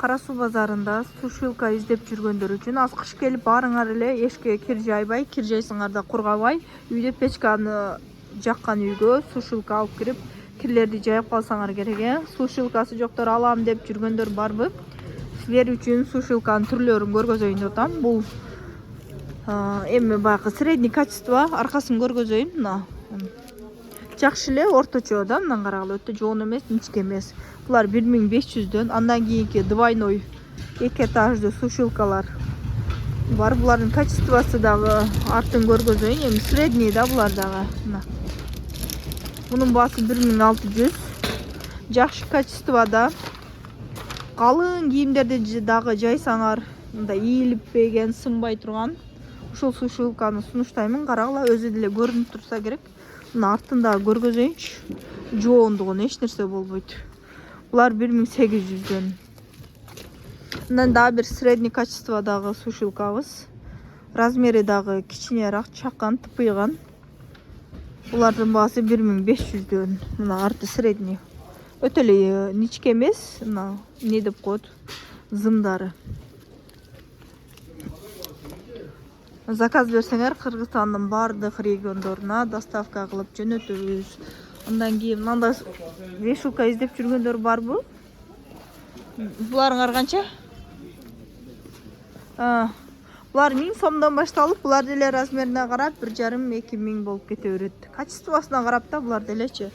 Кара суу базарында сушилка издеп жүргөндөр үчүн аз кыш келип баарыңар эле эшикке кир жайбай, кир жайсыңар да кургабай, үйдө печканы жаккан үйгө сушилка алып кирип, кирлерди жайып калсаңар керек. Сушилкасы жоктор алам деп жүргөндөр барбы? Силер үчүн сушилканын түрлөрүн көргөзөйүн деп атам. Бул эми баягы средний качество, аркасын көргөзөйүн. Мына жакшы эле, орточо да, мындан карагыла өтө жоон эмес, инчке эмес. Булар 1500дөн. Андан кийинки двойной 2 этаждуу сушилкалар бар. Булардын качествосы дагы артын көргөзөйүн. Эми средний да булар дагы. Мына. Мунун баасы 1600. Жакшы качествода. Калың кийимдерди дагы жайсаңар, мындай ийилиппеген, сынбай турган ушул сушилканы сунуштаймын. Карагыла, өзү деле көрүнүп турса керек. Мына артында көргөзөйүнчү. Жоондугун эч нерсе болбойт. Булар 1800дөн. Мындан дагы бир средний качестводагы сушилкабыз. Размери дагы кичинерак, чакан, тыпыйган. Булардын баасы 1500дөн. Мына арты средний. Өтө эле ничке эмес, мына эмне деп коет, зымдары. Заказ берсеңер Кыргызстандын бардык региондоруна доставка кылып жөнөтөбүз. Андан кийин мындай вешалка издеп жүргөндөр барбы? Буларыңар канча? Булар 1000 сомдон башталып, булар деле размерине карап 1,5-2 миң болуп кете берет. Качествосуна карап да булар делечи.